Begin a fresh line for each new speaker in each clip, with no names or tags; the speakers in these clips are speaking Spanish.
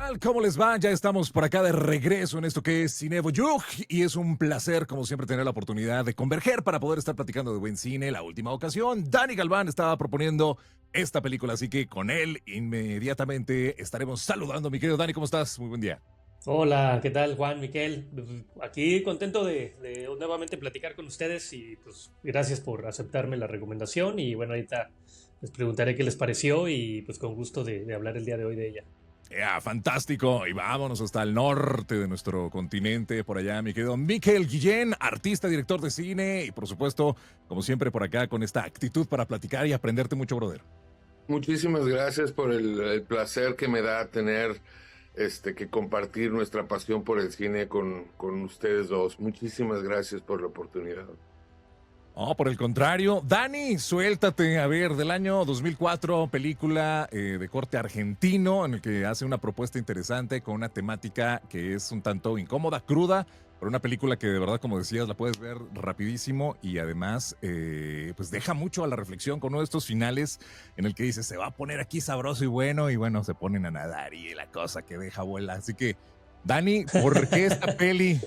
tal? ¿Cómo les va? Ya estamos por acá de regreso en esto que es Cinevo Yug y es un placer, como siempre, tener la oportunidad de converger para poder estar platicando de buen cine. La última ocasión, Dani Galván estaba proponiendo esta película, así que con él inmediatamente estaremos saludando. Mi querido Dani, ¿cómo estás? Muy buen día.
Hola, ¿qué tal, Juan, Miquel? Aquí contento de nuevamente platicar con ustedes y pues gracias por aceptarme la recomendación y bueno, ahorita les preguntaré qué les pareció y pues con gusto de hablar el día de hoy de ella.
Ya, fantástico. Y vámonos hasta el norte de nuestro continente, por allá, mi querido Miquel Guillén, artista, director de cine y por supuesto, como siempre, por acá con esta actitud para platicar y aprenderte mucho, brother.
Muchísimas gracias por el placer que me da tener que compartir nuestra pasión por el cine con ustedes dos. Muchísimas gracias por la oportunidad.
Oh, por el contrario. Dani, suéltate. A ver, del año 2004, película de corte argentino, en el que hace una propuesta interesante con una temática que es un tanto incómoda, cruda, pero una película que de verdad, como decías, la puedes ver rapidísimo y además, pues deja mucho a la reflexión con uno de estos finales en el que dice, se va a poner aquí sabroso y bueno, se ponen a nadar y la cosa que deja vuela. Así que, Dani, ¿por qué esta peli?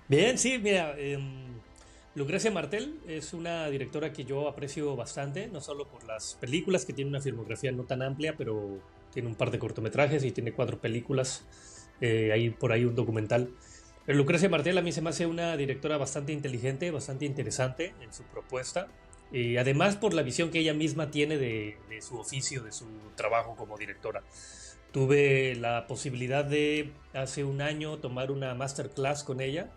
Bien, sí, mira, Lucrecia Martel es una directora que yo aprecio bastante, no solo por las películas, que tiene una filmografía no tan amplia, pero tiene un par de cortometrajes y tiene 4 películas, hay por ahí un documental. Pero Lucrecia Martel a mí se me hace una directora bastante inteligente, bastante interesante en su propuesta, y además por la visión que ella misma tiene de su oficio, de su trabajo como directora. Tuve la posibilidad de hace un año tomar una masterclass con ella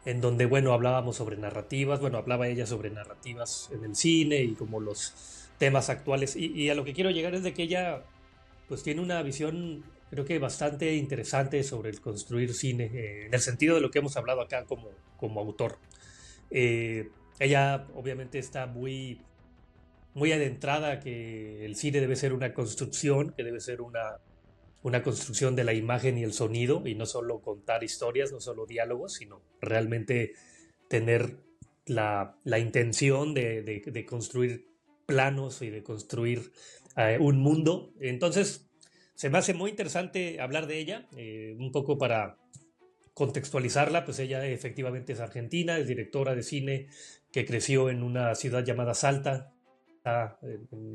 en donde, bueno, hablábamos sobre narrativas, bueno, hablaba ella sobre narrativas en el cine y como los temas actuales. Y a lo que quiero llegar es de que ella, pues, tiene una visión, creo que bastante interesante sobre el construir cine, en el sentido de lo que hemos hablado acá como autor. Ella, obviamente, está muy adentrada que el cine debe ser una construcción, que debe ser una construcción de la imagen y el sonido, y no solo contar historias, no solo diálogos, sino realmente tener la intención de construir planos y de construir un mundo. Entonces, se me hace muy interesante hablar de ella, un poco para contextualizarla, pues ella efectivamente es argentina, es directora de cine que creció en una ciudad llamada Salta,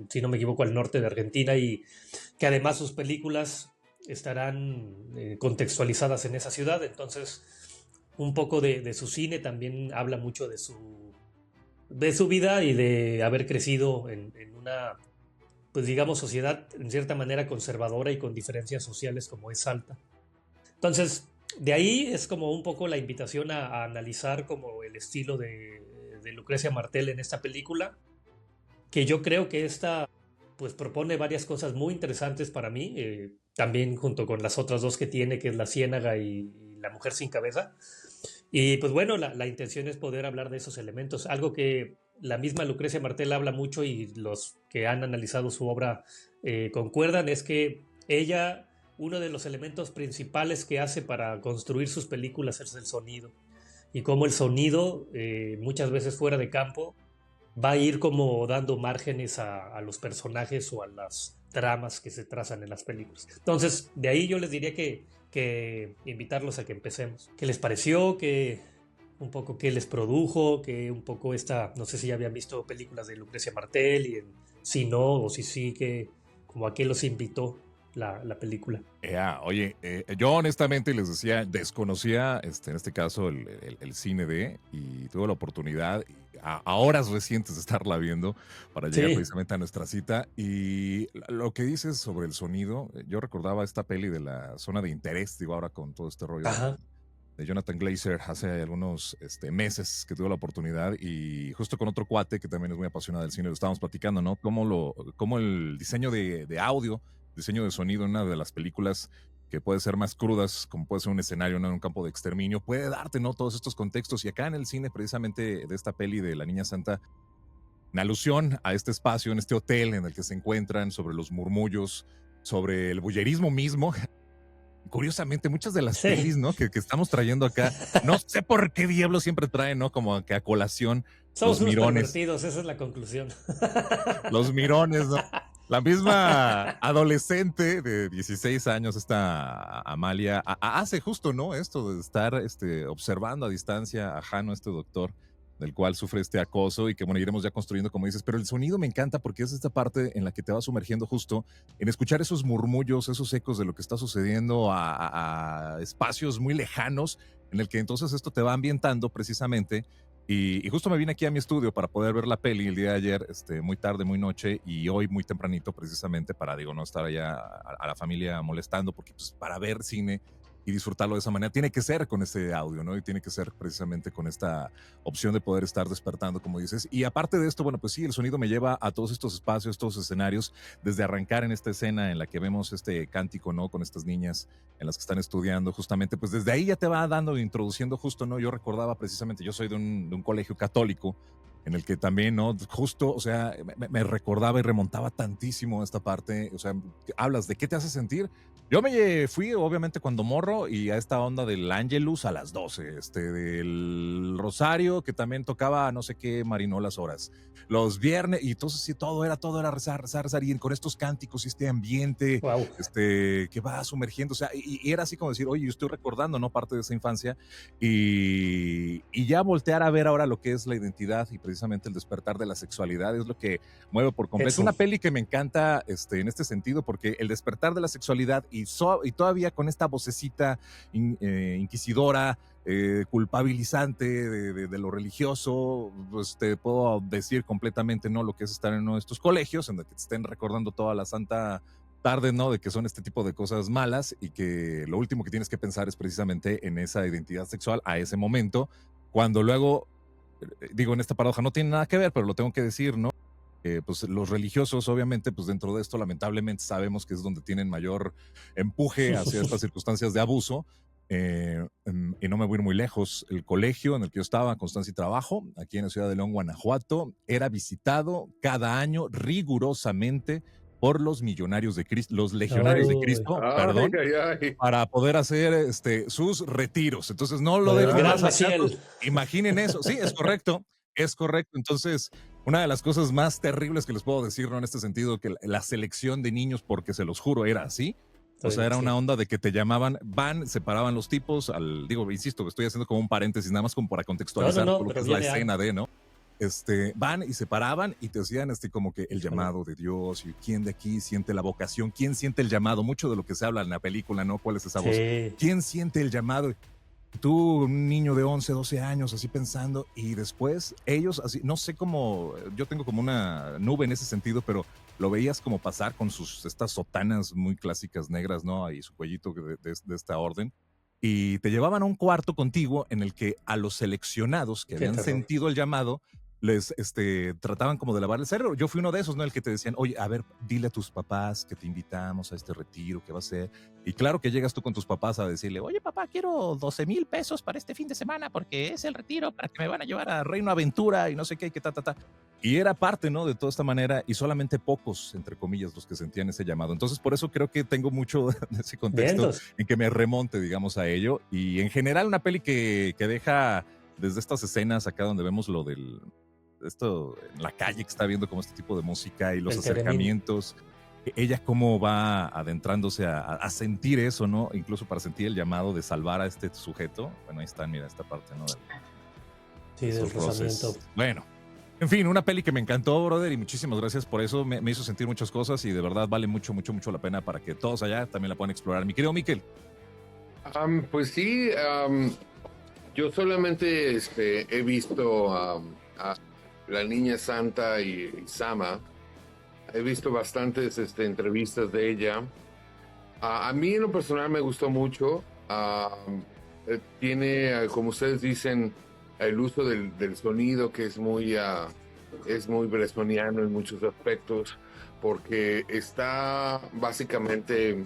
si no me equivoco, al norte de Argentina, y que además sus películas estarán contextualizadas en esa ciudad. Entonces, un poco de su cine también habla mucho de su vida y de haber crecido en una, pues digamos, sociedad en cierta manera conservadora y con diferencias sociales como es Salta. Entonces, de ahí es como un poco la invitación a analizar como el estilo de Lucrecia Martel en esta película, que yo creo que esta pues propone varias cosas muy interesantes para mí, también junto con las otras dos que tiene, que es La Ciénaga y La Mujer sin Cabeza. Y pues bueno, la intención es poder hablar de esos elementos, algo que la misma Lucrecia Martel habla mucho y los que han analizado su obra concuerdan, es que ella, uno de los elementos principales que hace para construir sus películas es el sonido, y cómo el sonido, muchas veces fuera de campo, va a ir como dando márgenes a los personajes o a las tramas que se trazan en las películas. Entonces, de ahí yo les diría que invitarlos a que empecemos. ¿Qué les pareció? Un poco qué les produjo, que un poco esta, no sé si ya habían visto películas de Lucrecia Martel y si no, o si sí, que como a qué los invitó la película.
Oye, yo honestamente les decía, desconocía en este caso el cine y tuve la oportunidad a horas recientes de estarla viendo para llegar
Sí,
precisamente a nuestra cita. Y lo que dices sobre el sonido, yo recordaba esta peli de la zona de interés, digo ahora con todo este rollo
ajá,
de Jonathan Glazer hace algunos meses que tuve la oportunidad y justo con otro cuate que también es muy apasionado del cine, lo estábamos platicando, ¿no? Cómo el diseño de audio, diseño de sonido en una de las películas que puede ser más crudas, como puede ser un escenario, ¿no? En un campo de exterminio, puede darte, ¿no? Todos estos contextos. Y acá en el cine, precisamente de esta peli de La Niña Santa, en alusión a este espacio, en este hotel en el que se encuentran, sobre los murmullos, sobre el bullerismo mismo, curiosamente, muchas de las
sí,
pelis, ¿no? Que estamos trayendo acá, no sé por qué diablos siempre traen, ¿no? Como que a colación
Somos
los
unos
mirones.
pervertidos, esa es la conclusión.
Los mirones, ¿no? La misma adolescente de 16 años, esta Amalia, hace justo, ¿no? Esto de estar observando a distancia a Jano, este doctor, del cual sufre este acoso y que, bueno, iremos ya construyendo, como dices, pero el sonido me encanta porque es esta parte en la que te vas sumergiendo justo en escuchar esos murmullos, esos ecos de lo que está sucediendo a espacios muy lejanos, en el que entonces esto te va ambientando precisamente. Y justo me vine aquí a mi estudio para poder ver la peli el día de ayer, muy tarde, muy noche, y hoy muy tempranito precisamente para, digo, no estar allá a la familia molestando, porque pues para ver cine y disfrutarlo de esa manera tiene que ser con este audio, ¿no? Y tiene que ser precisamente con esta opción de poder estar despertando, como dices. Y aparte de esto, bueno, pues sí, el sonido me lleva a todos estos espacios, estos escenarios, desde arrancar en esta escena en la que vemos este cántico, ¿no? Con estas niñas en las que están estudiando, justamente, pues desde ahí ya te va dando, introduciendo justo, ¿no? Yo recordaba precisamente, yo soy de un colegio católico, en el que también, ¿no? Justo, o sea, me recordaba y remontaba tantísimo esta parte, o sea, hablas de qué te hace sentir. Yo me fui, obviamente, cuando morro y a esta onda del Angelus a las 12, del Rosario, que también tocaba no sé qué marinolas horas. Los viernes, y entonces sí, todo era rezar, rezar, rezar, y con estos cánticos y este ambiente,
Wow.
que va sumergiendo, o sea, y era así como decir, oye, yo estoy recordando, ¿no? Parte de esa infancia, y ya voltear a ver ahora lo que es la identidad y precisamente el despertar de la sexualidad es lo que mueve por completo. Es una peli que me encanta en este sentido, porque el despertar de la sexualidad y todavía con esta vocecita inquisidora, culpabilizante de lo religioso, pues te puedo decir completamente, ¿no? Lo que es estar en uno de estos colegios, en el que te estén recordando toda la santa tarde, ¿no? De que son este tipo de cosas malas y que lo último que tienes que pensar es precisamente en esa identidad sexual a ese momento, cuando luego, digo, en esta paradoja no tiene nada que ver, pero lo tengo que decir, ¿no? Pues los religiosos, obviamente, pues dentro de esto, lamentablemente, sabemos que es donde tienen mayor empuje hacia estas circunstancias de abuso. Y no me voy a ir muy lejos. El colegio en el que yo estaba, Constancia y Trabajo, aquí en la ciudad de León, Guanajuato, era visitado cada año rigurosamente por los millonarios de Cristo, los legionarios de Cristo, perdón, para poder hacer sus retiros. Entonces, no lo dejen más allá. Imaginen eso. Sí, es correcto. Es correcto. Entonces, una de las cosas más terribles que les puedo decir, ¿no? En este sentido, que la selección de niños, porque se los juro, era así. O sea, era una onda de que te llamaban, separaban los tipos, digo, insisto, estoy haciendo como un paréntesis, nada más como para contextualizar todo lo que es la escena de, ¿no? Van y se paraban y te hacían como que el llamado de Dios, y quién de aquí siente la vocación, quién siente el llamado, mucho de lo que se habla en la película, ¿no? ¿Cuál es esa voz? ¿Quién siente el llamado? Tú, un niño de 11, 12 años, así pensando, y después ellos, así, no sé cómo, yo tengo como una nube en ese sentido, pero lo veías como pasar con estas sotanas muy clásicas negras, ¿no? Y su cuellito de esta orden, y te llevaban a un cuarto contigo en el que a los seleccionados que habían sentido el llamado, les trataban como de lavar el cerebro. Yo fui uno de esos, ¿no? El que te decían, oye, a ver, dile a tus papás que te invitamos a este retiro, que va a ser. Y claro que llegas tú con tus papás a decirle, oye, papá, quiero 12,000 pesos para este fin de semana porque es el retiro para que me van a llevar a Reino Aventura y no sé qué, que ta. Y era parte, ¿no? De toda esta manera, y solamente pocos, entre comillas, los que sentían ese llamado. Entonces, por eso creo que tengo mucho de ese contexto en que me remonte, digamos, a ello. Y en general, una peli que deja desde estas escenas acá donde vemos lo del esto en la calle, que está viendo como este tipo de música y los acercamientos, ella cómo va adentrándose a sentir eso, ¿no? Incluso para sentir el llamado de salvar a este sujeto. Bueno, ahí está, mira, esta parte, ¿no?
Del rozamiento.
Bueno, en fin, una peli que me encantó, brother, y muchísimas gracias por eso. Me hizo sentir muchas cosas y de verdad vale mucho, mucho, mucho la pena para que todos allá también la puedan explorar. Mi querido Miquel.
Pues sí, yo solamente he visto a La Niña Santa y Sama. He visto bastantes entrevistas de ella. A mí en lo personal me gustó mucho. Tiene, como ustedes dicen, el uso del sonido que es muy bressoniano en muchos aspectos, porque está básicamente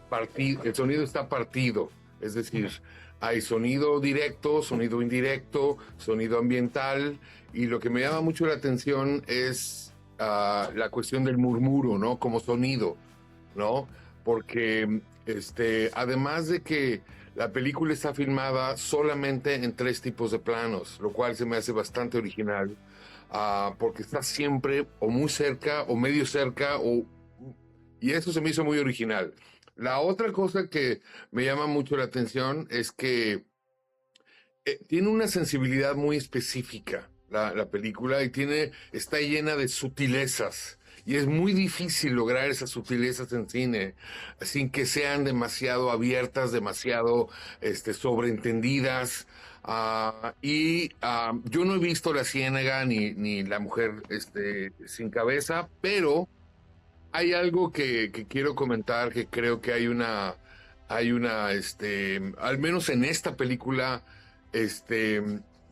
partido, el sonido está partido, es decir, hay sonido directo, sonido indirecto, sonido ambiental, y lo que me llama mucho la atención es la cuestión del murmuro, ¿no? Como sonido, ¿no? Porque además de que la película está filmada solamente en 3 tipos de planos, lo cual se me hace bastante original, porque está siempre o muy cerca o medio cerca, y eso se me hizo muy original. La otra cosa que me llama mucho la atención es que tiene una sensibilidad muy específica la película y está llena de sutilezas. Y es muy difícil lograr esas sutilezas en cine sin que sean demasiado abiertas, demasiado sobreentendidas. Yo no he visto La Ciénaga ni La Mujer sin Cabeza, pero hay algo que quiero comentar, que creo que al menos en esta película, este,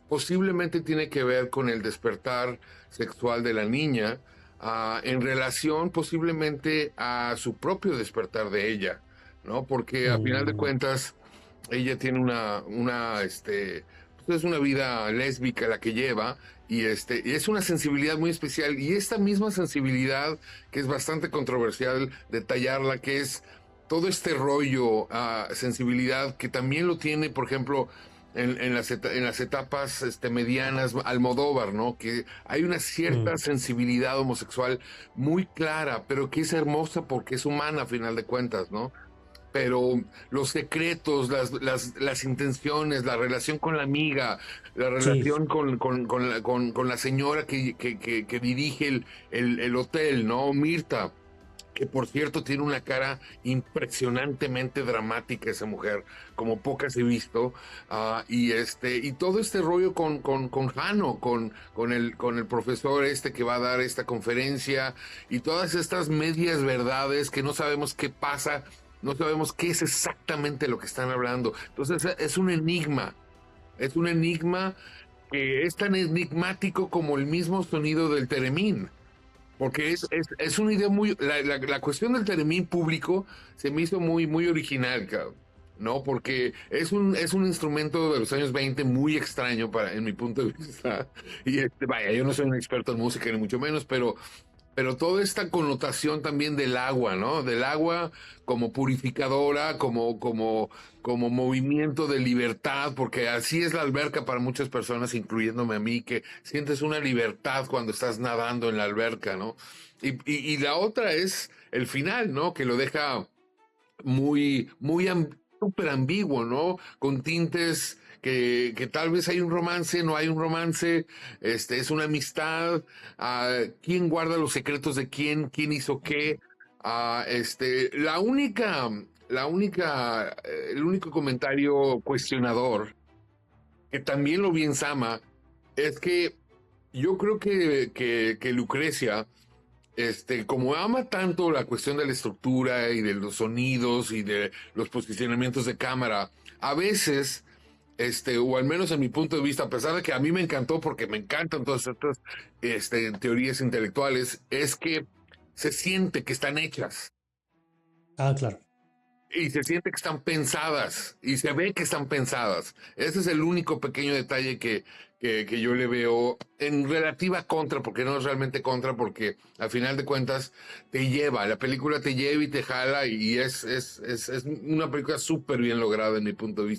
posiblemente tiene que ver con el despertar sexual de la niña, en relación posiblemente a su propio despertar de ella, ¿no? Porque a final de cuentas, ella tiene pues es una vida lésbica la que lleva, y es una sensibilidad muy especial, y esta misma sensibilidad, que es bastante controversial detallarla, que es todo este rollo, sensibilidad, que también lo tiene, por ejemplo, en las etapas medianas, Almodóvar, ¿no? Que hay una cierta sensibilidad homosexual muy clara, pero que es hermosa porque es humana a final de cuentas, ¿no? Pero los secretos, las intenciones, la relación con la amiga, la relación con la señora que dirige el hotel, ¿no? Mirta, que por cierto tiene una cara impresionantemente dramática esa mujer, como pocas he visto, y todo este rollo con Jano, con el profesor que va a dar esta conferencia, y todas estas medias verdades que no sabemos qué pasa, no sabemos qué es exactamente lo que están hablando. Entonces es un enigma que es tan enigmático como el mismo sonido del teremín. Porque es una idea muy... La cuestión del teremín público se me hizo muy, muy original, cabrón, ¿no? Porque es un instrumento de los años 20 muy extraño en mi punto de vista. Y vaya, yo no soy un experto en música, ni mucho menos, pero toda esta connotación también del agua, ¿no? Del agua como purificadora, como movimiento de libertad, porque así es la alberca para muchas personas, incluyéndome a mí, que sientes una libertad cuando estás nadando en la alberca, ¿no? Y la otra es el final, ¿no? Que lo deja muy, muy súper ambiguo, ¿no? Con tintes que tal vez hay un romance, no hay un romance, es una amistad, quién guarda los secretos de quién hizo qué, el único comentario cuestionador, que también lo vi en Sama, es que yo creo que Lucrecia, como ama tanto la cuestión de la estructura y de los sonidos y de los posicionamientos de cámara, a veces, o al menos en mi punto de vista, a pesar de que a mí me encantó porque me encantan todas estas teorías intelectuales, es que se siente que están hechas.
Claro.
Y se siente que están pensadas, y se ve que están pensadas. Ese es el único pequeño detalle que yo le veo en relativa contra, porque no es realmente contra, porque al final de cuentas la película te lleva y te jala, y es una película súper bien lograda en mi punto de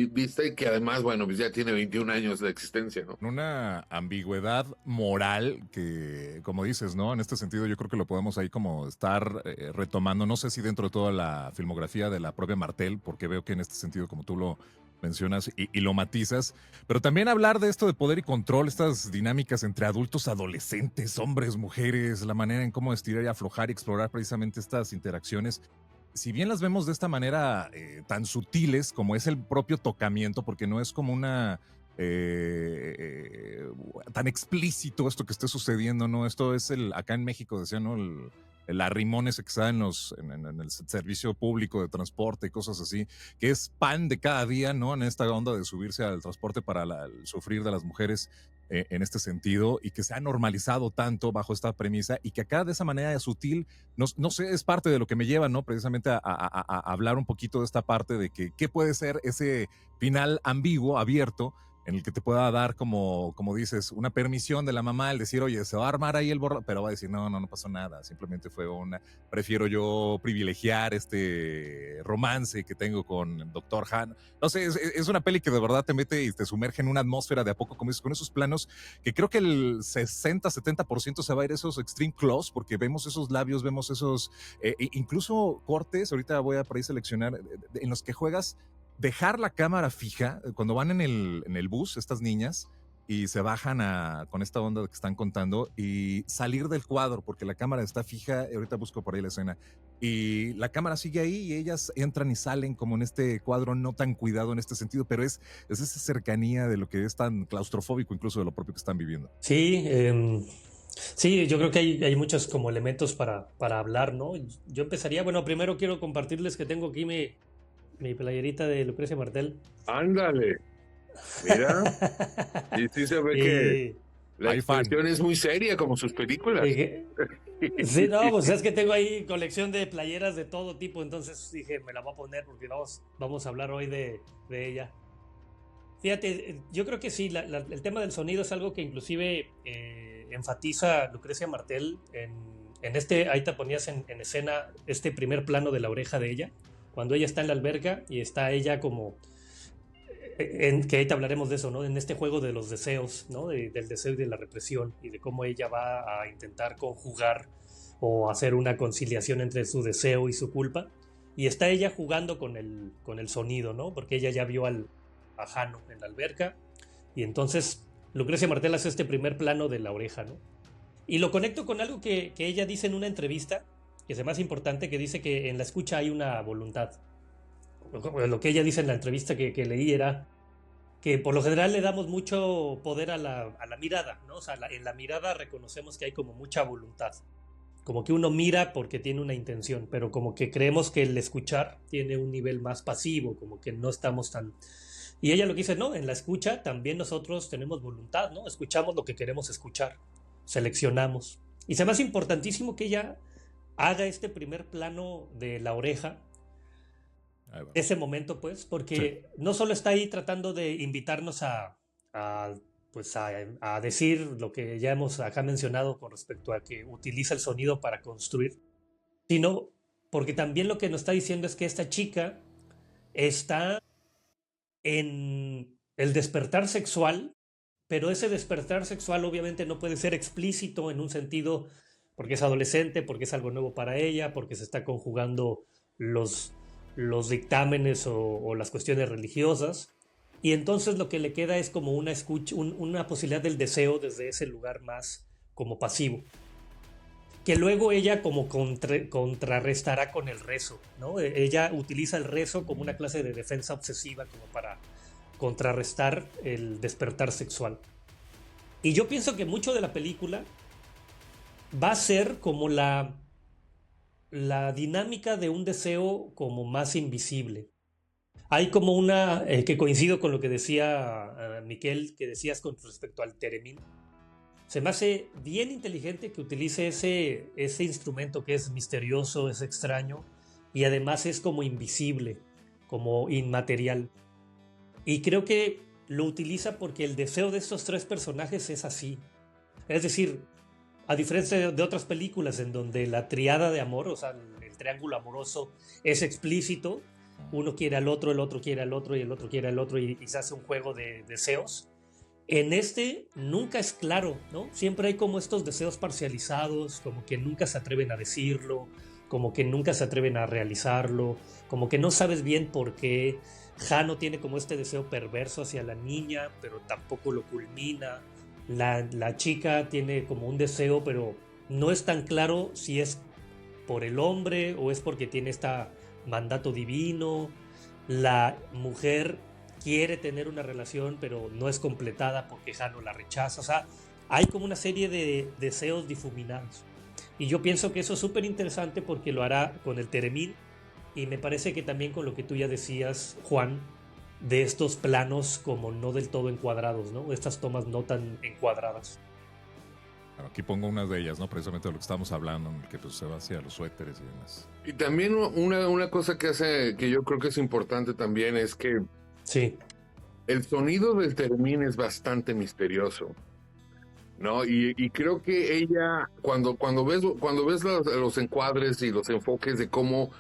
vista, y que además, bueno, pues ya tiene 21 años de existencia, ¿no?
Una ambigüedad moral que, como dices, ¿no? En este sentido yo creo que lo podemos ahí como estar retomando, no sé si dentro de toda la filmografía de la propia Martel, porque veo que en este sentido, como tú lo mencionas y lo matizas, pero también hablar de esto de poder y control, estas dinámicas entre adultos, adolescentes, hombres, mujeres, la manera en cómo estirar y aflojar y explorar precisamente estas interacciones. Si bien las vemos de esta manera tan sutiles como es el propio tocamiento, porque no es como una tan explícito esto que esté sucediendo, ¿no? Esto es acá en México decían, ¿no? El arrimón ese que está en el servicio público de transporte y cosas así, que es pan de cada día, ¿no? En esta onda de subirse al transporte para el sufrir de las mujeres en este sentido, y que se ha normalizado tanto bajo esta premisa, y que acá de esa manera sutil, no sé, es parte de lo que me lleva, ¿no? Precisamente a hablar un poquito de esta parte de que qué puede ser ese final ambiguo, abierto, en el que te pueda dar como dices, una permisión de la mamá al decir, oye, se va a armar ahí el borrador, pero va a decir, no pasó nada, simplemente fue prefiero yo privilegiar este romance que tengo con Doctor Han. No sé, es una peli que de verdad te mete y te sumerge en una atmósfera de a poco, como dices, con esos planos que creo que el 60-70% se va a ir esos extreme close, porque vemos esos labios, vemos esos, incluso cortes, ahorita voy a por ahí seleccionar, en los que juegas dejar la cámara fija cuando van en el bus, estas niñas, y se bajan con esta onda que están contando y salir del cuadro porque la cámara está fija. Ahorita busco por ahí la escena y la cámara sigue ahí y ellas entran y salen como en este cuadro no tan cuidado en este sentido, pero es esa cercanía de lo que es tan claustrofóbico incluso de lo propio que están viviendo.
Sí, sí, yo creo que hay muchos como elementos para hablar, ¿no? Yo empezaría, bueno, primero quiero compartirles que tengo aquí mi playerita de Lucrecia Martel.
Ándale. Mira. Y sí se ve que la expresión es muy seria como sus películas.
Sí, no, pues es que tengo ahí colección de playeras de todo tipo, entonces dije, me la voy a poner porque vamos a hablar hoy de ella. Fíjate, yo creo que sí, el tema del sonido es algo que inclusive enfatiza Lucrecia Martel en este, ahí te ponías en escena este primer plano de la oreja de ella, cuando ella está en la alberca y está ella como, que ahí te hablaremos de eso, ¿no? En este juego de los deseos, ¿no? Del deseo y de la represión y de cómo ella va a intentar conjugar o hacer una conciliación entre su deseo y su culpa. Y está ella jugando con el sonido, ¿no? Porque ella ya vio a Jano en la alberca y entonces Lucrecia Martel hace este primer plano de la oreja, ¿no? Y lo conecto con algo que ella dice en una entrevista, que es más importante, que dice que en la escucha hay una voluntad. Lo que ella dice en la entrevista que leí era que por lo general le damos mucho poder a la mirada, ¿no? O sea, en la mirada reconocemos que hay como mucha voluntad, como que uno mira porque tiene una intención, pero como que creemos que el escuchar tiene un nivel más pasivo, como que no estamos tan... Y ella lo que dice, no, en la escucha también nosotros tenemos voluntad, ¿no? Escuchamos lo que queremos escuchar, seleccionamos. Y se me hace importantísimo que ella haga este primer plano de la oreja, ese momento, pues, porque sí, no solo está ahí tratando de invitarnos a decir lo que ya hemos acá mencionado con respecto a que utiliza el sonido para construir, sino porque también lo que nos está diciendo es que esta chica está en el despertar sexual, pero ese despertar sexual obviamente no puede ser explícito en un sentido porque es adolescente, porque es algo nuevo para ella, porque se está conjugando los dictámenes o las cuestiones religiosas, y entonces lo que le queda es como una escucha, una posibilidad del deseo desde ese lugar más como pasivo, que luego ella como contrarrestará con el rezo, ¿no? Ella utiliza el rezo como una clase de defensa obsesiva como para contrarrestar el despertar sexual. Y yo pienso que mucho de la película va a ser como la dinámica de un deseo como más invisible. Hay como una, que coincido con lo que decía Miquel, que decías con respecto al teremín. Se me hace bien inteligente que utilice ese instrumento que es misterioso, es extraño y además es como invisible, como inmaterial. Y creo que lo utiliza porque el deseo de estos tres personajes es así. Es decir, a diferencia de otras películas en donde la triada de amor, o sea, el triángulo amoroso es explícito, uno quiere al otro, el otro quiere al otro y el otro quiere al otro y se hace un juego de deseos. En este nunca es claro, ¿no? Siempre hay como estos deseos parcializados, como que nunca se atreven a decirlo, como que nunca se atreven a realizarlo, como que no sabes bien por qué. Jano tiene como este deseo perverso hacia la niña, pero tampoco lo culmina. La chica tiene como un deseo, pero no es tan claro si es por el hombre o es porque tiene este mandato divino. La mujer quiere tener una relación, pero no es completada porque Jano la rechaza. O sea, hay como una serie de deseos difuminados. Y yo pienso que eso es súper interesante porque lo hará con el teremín y me parece que también con lo que tú ya decías, Juan, de estos planos como no del todo encuadrados, ¿no? Estas tomas no tan encuadradas.
Aquí pongo unas de ellas, ¿no? Precisamente de lo que estamos hablando, en el que pues, se va hacia los suéteres y demás.
Y también una cosa que hace, que yo creo que es importante también, es que
sí,
el sonido del theremin es bastante misterioso, ¿no? Y creo que ella, cuando ves los encuadres y los enfoques de cómo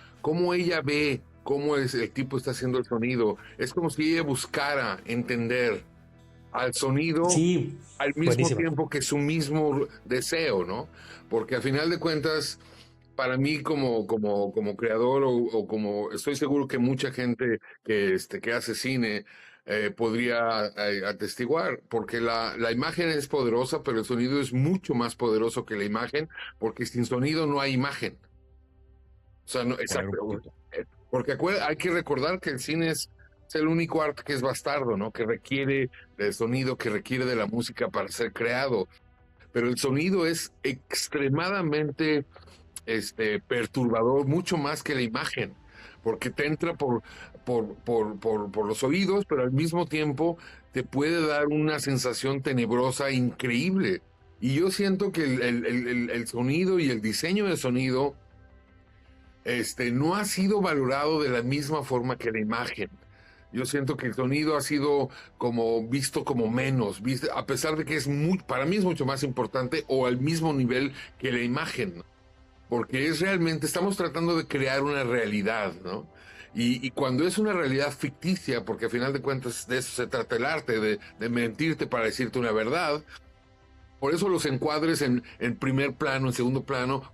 ella ve cómo es el tipo está haciendo el sonido, es como si ella buscara entender al sonido
Sí,
al mismo
buenísima.
tiempo que su mismo deseo, ¿no? Porque a final de cuentas, para mí como creador o como estoy seguro que mucha gente que hace cine podría atestiguar, porque la imagen es poderosa, pero el sonido es mucho más poderoso que la imagen, porque sin sonido no hay imagen. O sea, no,
Poner un
exacto.
poquito.
Porque hay que recordar que el cine es el único arte que es bastardo, ¿no? Que requiere del sonido, que requiere de la música para ser creado. Pero el sonido es extremadamente perturbador, mucho más que la imagen, porque te entra por los oídos, pero al mismo tiempo te puede dar una sensación tenebrosa increíble. Y yo siento que el sonido y el diseño de sonido no ha sido valorado de la misma forma que la imagen. Yo siento que el sonido ha sido como visto como menos, a pesar de que para mí es mucho más importante o al mismo nivel que la imagen, ¿no? Porque estamos tratando de crear una realidad, ¿no? Y cuando es una realidad ficticia, porque al final de cuentas de eso se trata el arte, de mentirte para decirte una verdad, por eso los encuadres en primer plano, en segundo plano,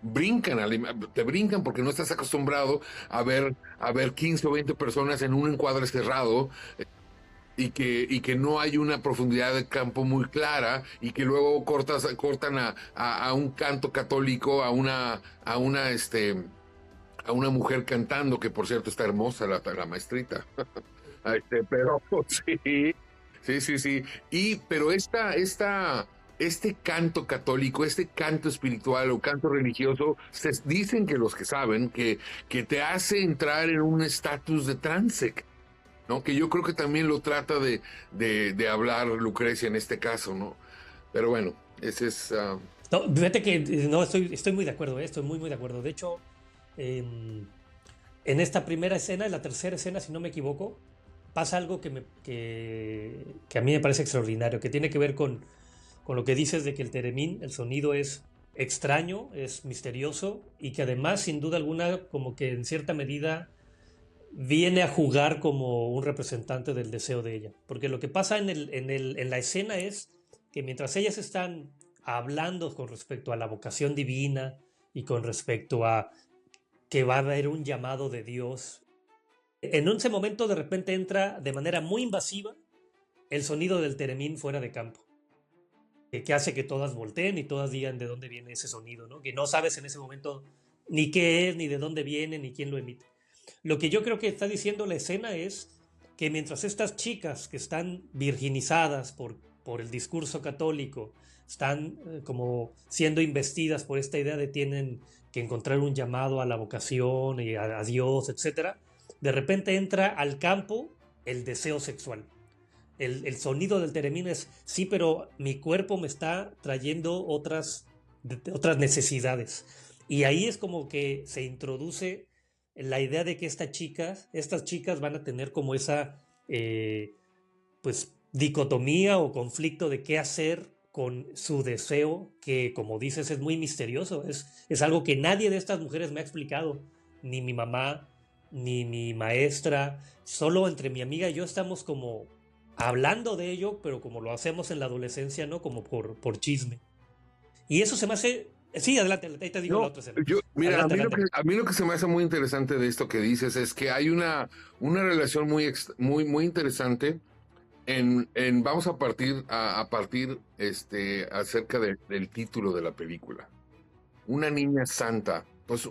te brincan porque no estás acostumbrado a ver 15 o 20 personas en un encuadre cerrado y que no hay una profundidad de campo muy clara y que luego cortan a un canto católico, a una mujer cantando, que por cierto está hermosa la maestrita. Pero sí, sí, sí, sí. Pero este canto católico, este canto espiritual o canto religioso, dicen que los que saben que te hace entrar en un estatus de trance, ¿no? Que yo creo que también lo trata de hablar Lucrecia en este caso, ¿no? Pero bueno, ese es...
No, fíjate que no, estoy muy de acuerdo, estoy muy, muy de acuerdo. De hecho, en esta primera escena, en la tercera escena, si no me equivoco, pasa algo que a mí me parece extraordinario, que tiene que ver con lo que dices de que el teremín, el sonido es extraño, es misterioso y que además, sin duda alguna, como que en cierta medida viene a jugar como un representante del deseo de ella. Porque lo que pasa en la escena es que mientras ellas están hablando con respecto a la vocación divina y con respecto a que va a haber un llamado de Dios, en ese momento de repente entra de manera muy invasiva el sonido del teremín fuera de campo, que hace que todas volteen y todas digan de dónde viene ese sonido, ¿no? Que no sabes en ese momento ni qué es, ni de dónde viene, ni quién lo emite. Lo que yo creo que está diciendo la escena es que mientras estas chicas que están virginizadas por el discurso católico, están como siendo investidas por esta idea de tienen que encontrar un llamado a la vocación y a Dios, etcétera, de repente entra al campo el deseo sexual. El sonido del teremín es, sí, pero mi cuerpo me está trayendo otras necesidades. Y ahí es como que se introduce la idea de que estas chicas van a tener como esa pues dicotomía o conflicto de qué hacer con su deseo, que como dices es muy misterioso, es algo que nadie de estas mujeres me ha explicado, ni mi mamá, ni mi maestra, solo entre mi amiga y yo estamos como hablando de ello, pero como lo hacemos en la adolescencia, ¿no? Como por chisme. Y eso se me hace... Sí, adelante, ahí te digo la
No,
otra escena.
mira,
Adelante, adelante.
a mí lo que se me hace muy interesante de esto que dices es que hay una relación muy, muy interesante vamos a partir acerca del título de la película. Una niña santa. Pues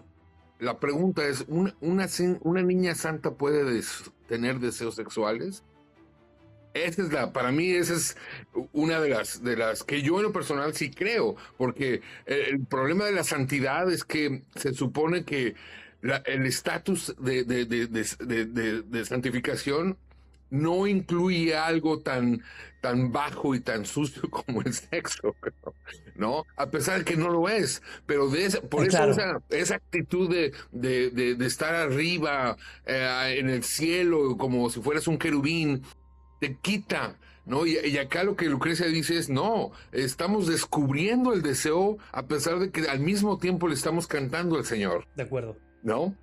la pregunta es, ¿una niña santa puede tener deseos sexuales? Para mí esa es una de las que yo en lo personal sí creo, porque el problema de la santidad es que se supone que el estatus de santificación no incluye algo tan bajo y tan sucio como el sexo, ¿no? A pesar de que no lo es, pero por eso
Claro.
esa actitud de estar arriba en el cielo como si fueras un querubín, te quita, ¿no? Y acá lo que Lucrecia dice es, no, estamos descubriendo el deseo a pesar de que al mismo tiempo le estamos cantando al Señor.
De acuerdo.
¿No?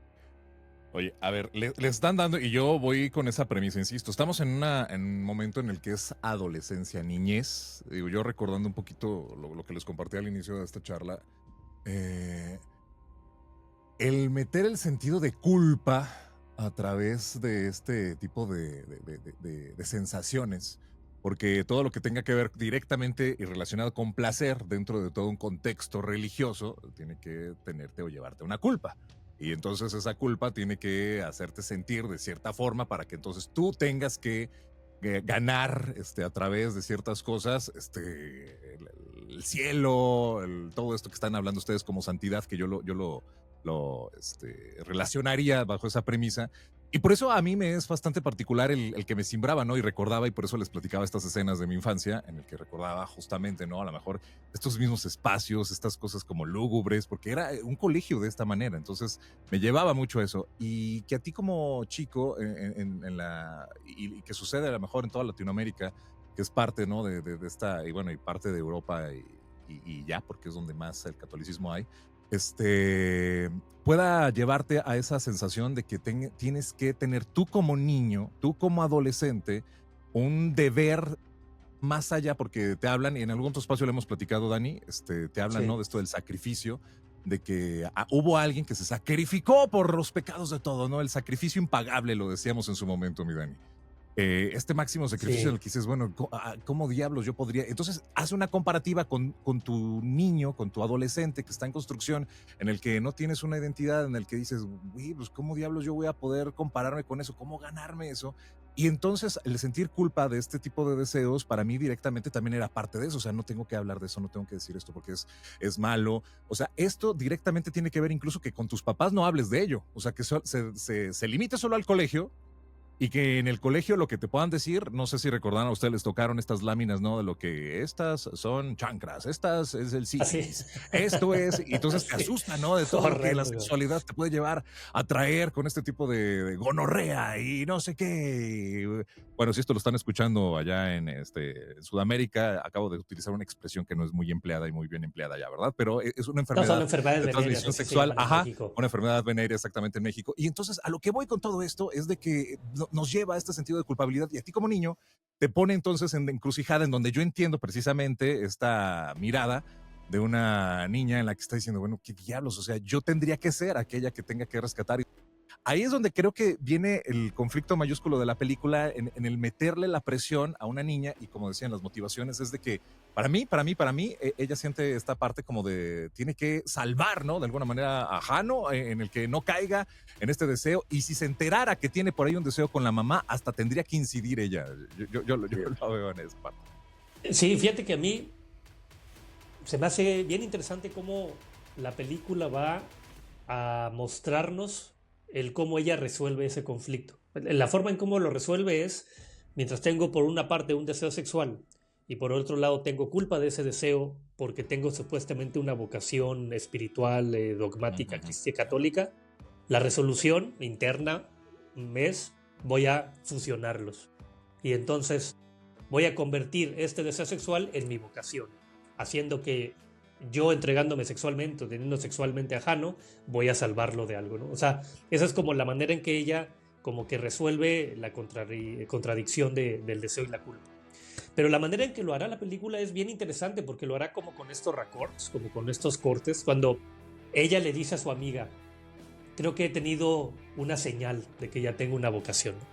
Oye, a ver, le están dando, y yo voy con esa premisa, insisto, estamos en un momento en el que es adolescencia, niñez. Digo, yo recordando un poquito lo que les compartí al inicio de esta charla, el meter el sentido de culpa a través de este tipo de sensaciones, porque todo lo que tenga que ver directamente y relacionado con placer dentro de todo un contexto religioso tiene que tenerte o llevarte una culpa. Y entonces esa culpa tiene que hacerte sentir de cierta forma para que entonces tú tengas que ganar a través de ciertas cosas el cielo, todo esto que están hablando ustedes como santidad, que yo lo relacionaría bajo esa premisa. Y por eso a mí me es bastante particular el que me simbraba, ¿no? Y recordaba, y por eso les platicaba estas escenas de mi infancia, en el que recordaba justamente, ¿no? A lo mejor estos mismos espacios, estas cosas como lúgubres, porque era un colegio de esta manera, entonces me llevaba mucho eso. Y que a ti como chico, y que sucede a lo mejor en toda Latinoamérica, que es parte, ¿no? De esta, y bueno, y parte de Europa y ya, porque es donde más el catolicismo hay, pueda llevarte a esa sensación de que tienes que tener tú como niño, tú como adolescente, un deber más allá, porque te hablan, y en algún otro espacio le hemos platicado, Dani, te hablan,
Sí.
¿no? De esto del sacrificio, de que hubo alguien que se sacrificó por los pecados de todo, ¿no? El sacrificio impagable, lo decíamos en su momento, mi Dani. Este máximo sacrificio
Sí.
en el que dices, bueno, ¿cómo diablos yo podría? Entonces, hace una comparativa con tu niño, con tu adolescente que está en construcción, en el que no tienes una identidad, en el que dices, güey, pues ¿cómo diablos yo voy a poder compararme con eso? ¿Cómo ganarme eso? Y entonces el sentir culpa de este tipo de deseos, para mí directamente también era parte de eso. O sea, no tengo que hablar de eso, no tengo que decir esto porque es malo. O sea, esto directamente tiene que ver incluso que con tus papás no hables de ello. O sea, que se limite solo al colegio. Y que en el colegio lo que te puedan decir, no sé si recordaron a ustedes, les tocaron estas láminas, ¿no? De lo que estas son chancras, estas es el sífilis, esto es, y entonces te asusta, ¿no? De todo lo que la sexualidad te puede llevar a traer con este tipo de gonorrea y no sé qué. Bueno, si esto lo están escuchando allá en Sudamérica, acabo de utilizar una expresión que no es muy empleada y muy bien empleada ya, ¿verdad? Pero es una enfermedad de transmisión sexual, una enfermedad venérea exactamente en México. Y entonces a lo que voy con todo esto es de que nos lleva a este sentido de culpabilidad y a ti como niño te pone entonces en encrucijada en donde yo entiendo precisamente esta mirada de una niña en la que está diciendo, bueno, qué diablos, o sea, yo tendría que ser aquella que tenga que rescatar. Ahí es donde creo que viene el conflicto mayúsculo de la película, en el meterle la presión a una niña, y como decían, las motivaciones es de que para mí, ella siente esta parte como de, tiene que salvar, ¿no? De alguna manera a Jano, en el que no caiga en este deseo, y si se enterara que tiene por ahí un deseo con la mamá, hasta tendría que incidir ella. Yo lo veo en esa parte.
Sí, fíjate que a mí se me hace bien interesante cómo la película va a mostrarnos el cómo ella resuelve ese conflicto. La forma en cómo lo resuelve es, mientras tengo por una parte un deseo sexual y por otro lado tengo culpa de ese deseo porque tengo supuestamente una vocación espiritual, dogmática, cristiana, católica, la resolución interna es voy a fusionarlos. Y entonces voy a convertir este deseo sexual en mi vocación, haciendo que yo entregándome sexualmente, teniendo sexualmente a Jano, voy a salvarlo de algo, ¿no? O sea, esa es como la manera en que ella como que resuelve la contradicción del deseo y la culpa. Pero la manera en que lo hará la película es bien interesante porque lo hará como con estos raccords, como con estos cortes, cuando ella le dice a su amiga, creo que he tenido una señal de que ya tengo una vocación, ¿no?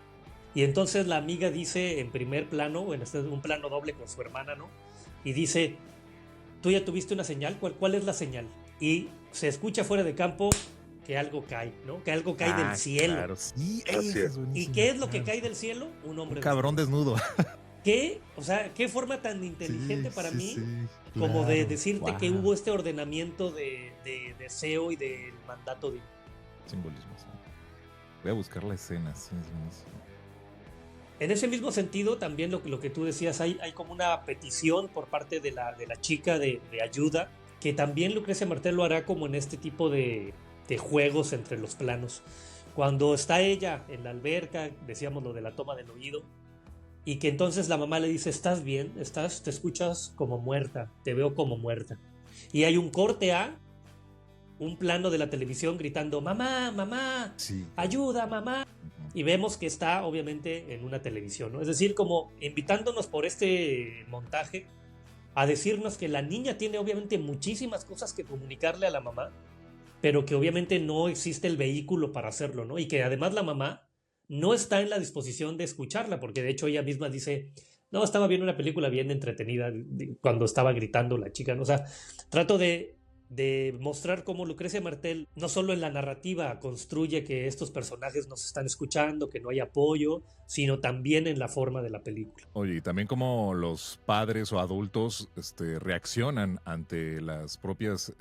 Y entonces la amiga dice en primer plano, bueno, este es un plano doble con su hermana, ¿no? Y dice, ¿tú ya tuviste una señal? ¿Cuál es la señal? Y se escucha fuera de campo que algo cae, ¿no? Que algo cae del cielo.
Claro, sí,
¿Y qué es lo que cae del cielo? Un hombre.
Un cabrón desnudo.
¿Qué? O sea, qué forma tan inteligente para mí como de decirte que hubo este ordenamiento de deseo y del mandato divino.
Simbolismo, sí. Voy a buscar la escena, sí, es buenísimo.
En ese mismo sentido, también lo que tú decías, hay como una petición por parte de la chica de ayuda, que también Lucrecia Martel lo hará como en este tipo de juegos entre los planos. Cuando está ella en la alberca, decíamos lo de la toma del oído, y que entonces la mamá le dice, ¿estás bien? Te escuchas como muerta, te veo como muerta. Y hay un corte a un plano de la televisión gritando, mamá, mamá,
Sí.
ayuda, mamá. Y vemos que está obviamente en una televisión, ¿no? Es decir, como invitándonos por este montaje a decirnos que la niña tiene obviamente muchísimas cosas que comunicarle a la mamá, pero que obviamente no existe el vehículo para hacerlo, ¿no? Y que además la mamá no está en la disposición de escucharla, porque de hecho ella misma dice, no, estaba viendo una película bien entretenida cuando estaba gritando la chica, ¿no? O sea, trato de mostrar cómo Lucrecia Martel no solo en la narrativa construye que estos personajes nos están escuchando, que no hay apoyo, sino también en la forma de la película.
Oye, y también como los padres o adultos reaccionan ante las propias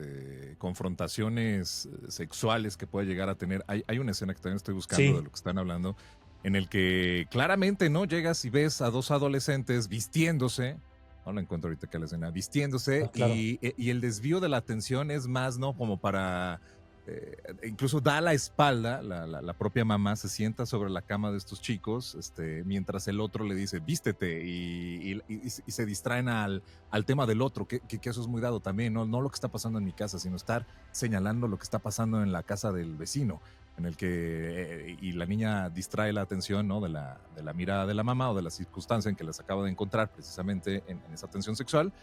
confrontaciones sexuales que puede llegar a tener. Hay una escena que también estoy buscando de
Sí,
lo que están hablando, en el que claramente, ¿no? Llegas y ves a dos adolescentes vistiéndose, no lo encuentro ahorita que la escena, vistiéndose,
claro.
y el desvío de la atención es más, ¿no? Como para incluso da la espalda, la propia mamá se sienta sobre la cama de estos chicos, mientras el otro le dice, vístete, y se distraen al tema del otro, que eso es muy dado también, ¿no? No lo que está pasando en mi casa, sino estar señalando lo que está pasando en la casa del vecino, en el que, y la niña distrae la atención, ¿no? de la mirada de la mamá o de la circunstancia en que les acaba de encontrar precisamente en esa tensión sexual,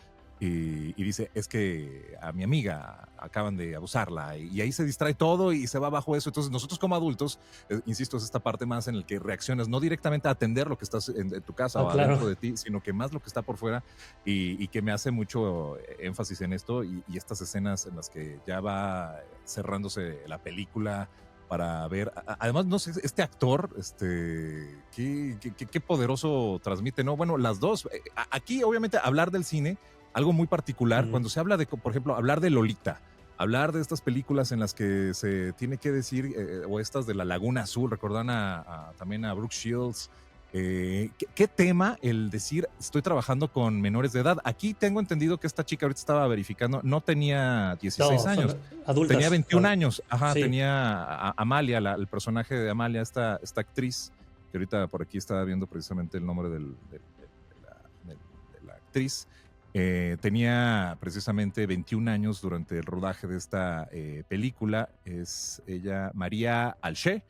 y dice, es que a mi amiga acaban de abusarla, y ahí se distrae todo y se va bajo eso. Entonces nosotros como adultos, insisto, es esta parte más en el que reaccionas, no directamente a atender lo que estás en tu casa o
Claro.
adentro de ti, sino que más lo que está por fuera, y que me hace mucho énfasis en esto, y estas escenas en las que ya va cerrándose la película para ver, además, no sé, este actor, qué poderoso transmite, ¿no? Bueno, las dos, aquí obviamente hablar del cine, algo muy particular, cuando se habla de, por ejemplo, hablar de Lolita, hablar de estas películas en las que se tiene que decir, o estas de La Laguna Azul, recordan también a Brooke Shields. ¿Qué tema el decir estoy trabajando con menores de edad? Aquí tengo entendido que esta chica ahorita estaba verificando, no tenía 16
No,
años,
son adultas.
tenía 21 años, ajá,
Sí.
tenía a Amalia, el personaje de Amalia, esta actriz, que ahorita por aquí estaba viendo precisamente el nombre de la actriz. Tenía precisamente 21 años durante el rodaje de esta película. Es ella María Alché